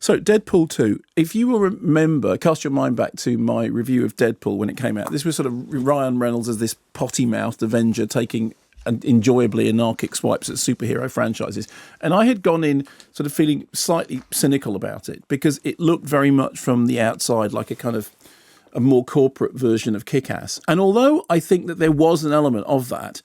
So, Deadpool 2, if you will remember, cast your mind back to my review of Deadpool when it came out. This was sort of Ryan Reynolds as this potty-mouthed Avenger taking enjoyably anarchic swipes at superhero franchises. And I had gone in sort of feeling slightly cynical about it because it looked very much from the outside like a kind of a more corporate version of Kick-Ass. And although I think that there was an element of that,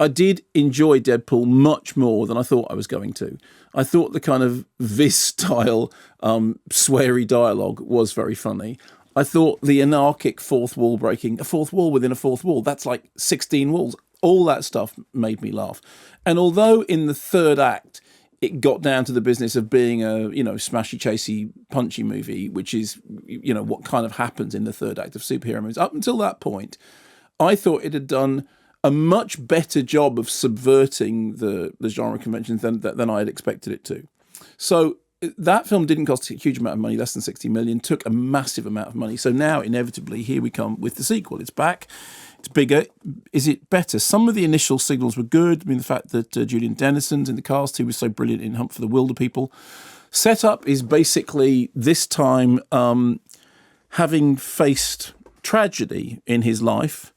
I did enjoy Deadpool much more than I thought I was going to. I thought the kind of Viz-style sweary dialogue was very funny. I thought the anarchic fourth wall breaking, a fourth wall within a fourth wall, that's like 16 walls. All that stuff made me laugh. And although in the third act, it got down to the business of being a, smashy, chasey, punchy movie, which is, what kind of happens in the third act of superhero movies. Up until that point, I thought it had done a much better job of subverting the genre conventions than I had expected it to. So that film didn't cost a huge amount of money, less than 60 million, took a massive amount of money. So now, inevitably, here we come with the sequel. It's back. It's bigger. Is it better? Some of the initial signals were good. I mean, the fact that Julian Dennison's in the cast, who was so brilliant in Hunt for the Wilder People. Setup is basically this time having faced tragedy in his life,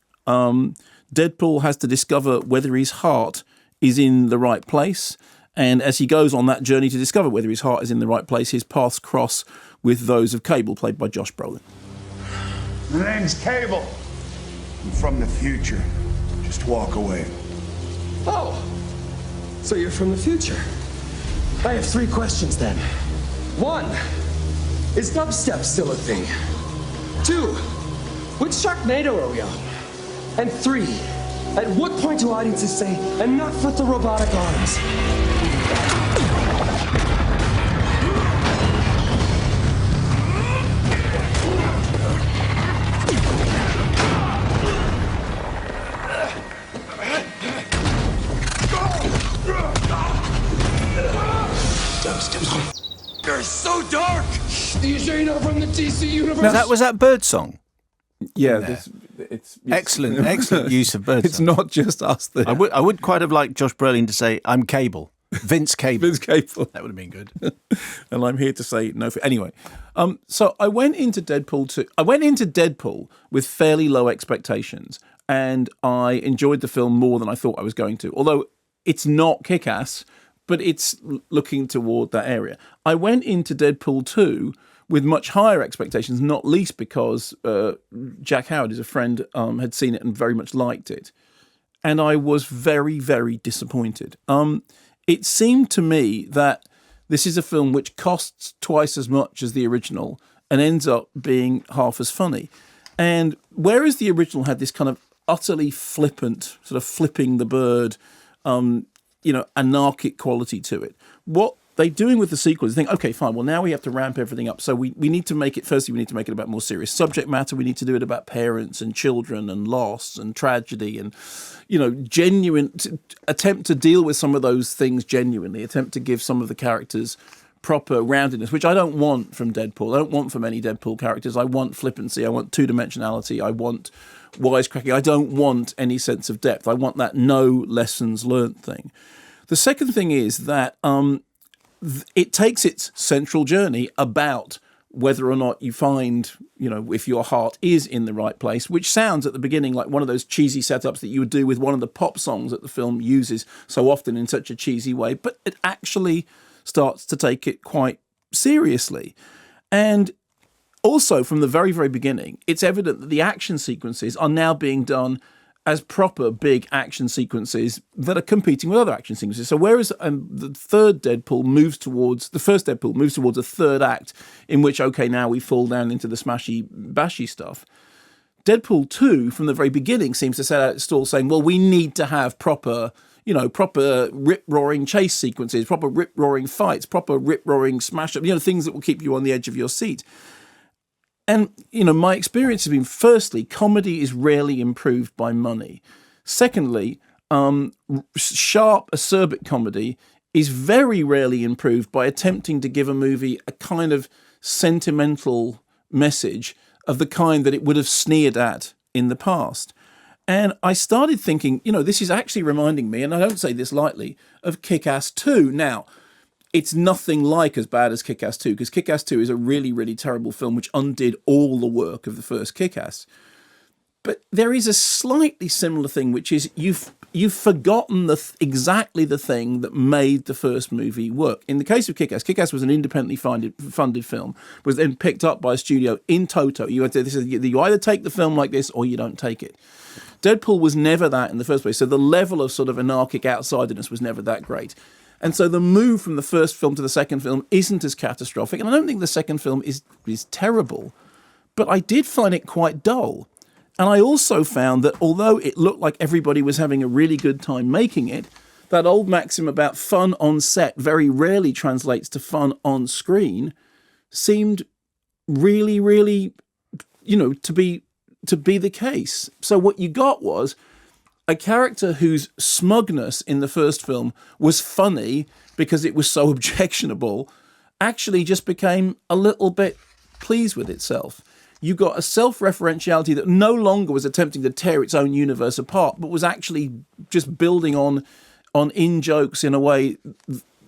Deadpool has to discover whether his heart is in the right place. And as he goes on that journey to discover whether his heart is in the right place, his paths cross with those of Cable, played by Josh Brolin. My name's Cable. I'm from the future. Just walk away. Oh, so you're from the future. I have 3 questions then. 1, is dubstep still a thing? 2, which Sharknado are we on? And 3, at what point do audiences say, enough with the robotic arms? You're so dark! You sure you're not from the DC universe? Now, was that Birdsong? Yeah, it's excellent use of Birdsong. It's not just us there. I would quite have liked Josh Brolin to say, "I'm Cable." Vince Cable. Vince Cable. That would have been good. And I'm here to say no. Anyway, so I went into Deadpool 2. I went into Deadpool with fairly low expectations, and I enjoyed the film more than I thought I was going to. Although it's not Kick-Ass, but it's looking toward that area. I went into Deadpool 2 with much higher expectations, not least because Jack Howard, is a friend, had seen it and very much liked it. And I was very, very disappointed. It seemed to me that this is a film which costs twice as much as the original and ends up being half as funny. And whereas the original had this kind of utterly flippant, sort of flipping the bird, anarchic quality to it, what they're doing with the sequel is think, okay, fine, well, now we have to ramp everything up. So we need to make it, firstly, we need to make it about more serious subject matter. We need to do it about parents and children and loss and tragedy and, genuine, attempt to deal with some of those things genuinely, attempt to give some of the characters proper roundedness, which I don't want from Deadpool. I don't want from any Deadpool characters. I want flippancy. I want two-dimensionality. I want wisecracking. I don't want any sense of depth. I want that no lessons learned thing. The second thing is that it takes its central journey about whether or not you find, if your heart is in the right place, which sounds at the beginning like one of those cheesy setups that you would do with one of the pop songs that the film uses so often in such a cheesy way, but it actually starts to take it quite seriously. And also from the very, very beginning, it's evident that the action sequences are now being done as proper big action sequences that are competing with other action sequences. So whereas the first Deadpool moves towards a third act in which, okay, now we fall down into the smashy, bashy stuff, Deadpool 2, from the very beginning, seems to set out its stall saying, well, we need to have proper rip-roaring chase sequences, proper rip-roaring fights, proper rip-roaring smash-up, things that will keep you on the edge of your seat. And, my experience has been, firstly, comedy is rarely improved by money. Secondly, sharp, acerbic comedy is very rarely improved by attempting to give a movie a kind of sentimental message of the kind that it would have sneered at in the past. And I started thinking, this is actually reminding me, and I don't say this lightly, of Kick-Ass 2. Now, it's nothing like as bad as Kick-Ass 2, because Kick-Ass 2 is a really, really terrible film which undid all the work of the first Kick-Ass. But there is a slightly similar thing, which is you've forgotten exactly the thing that made the first movie work. In the case of Kick-Ass, Kick-Ass was an independently funded film, was then picked up by a studio in toto. You either take the film like this or you don't take it. Deadpool was never that in the first place, so the level of sort of anarchic outsiderness was never that great. And so the move from the first film to the second film isn't as catastrophic, and I don't think the second film is terrible, but I did find it quite dull. And I also found that although it looked like everybody was having a really good time making it, that old maxim about fun on set very rarely translates to fun on screen seemed really, really, to be the case. So what you got was a character whose smugness in the first film was funny because it was so objectionable, actually just became a little bit pleased with itself. You got a self-referentiality that no longer was attempting to tear its own universe apart, but was actually just building on in-jokes in a way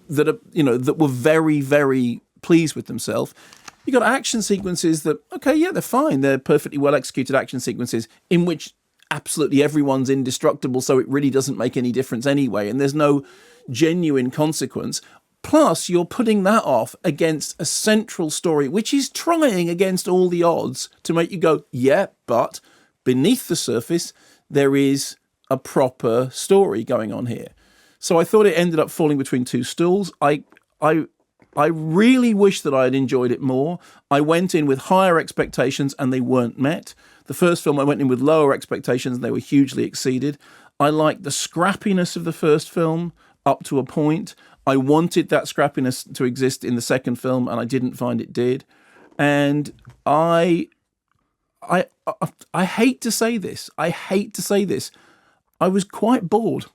that were very, very pleased with themselves. You got action sequences that, okay, yeah, they're fine. They're perfectly well-executed action sequences in which absolutely everyone's indestructible, so it really doesn't make any difference anyway, and there's no genuine consequence. Plus, you're putting that off against a central story, which is trying against all the odds to make you go, yeah, but beneath the surface, there is a proper story going on here. So I thought it ended up falling between two stools. I really wish that I had enjoyed it more. I went in with higher expectations and they weren't met. The first film, I went in with lower expectations and they were hugely exceeded. I liked the scrappiness of the first film up to a point. I wanted that scrappiness to exist in the second film, and I didn't find it did. And I hate to say this. I was quite bored.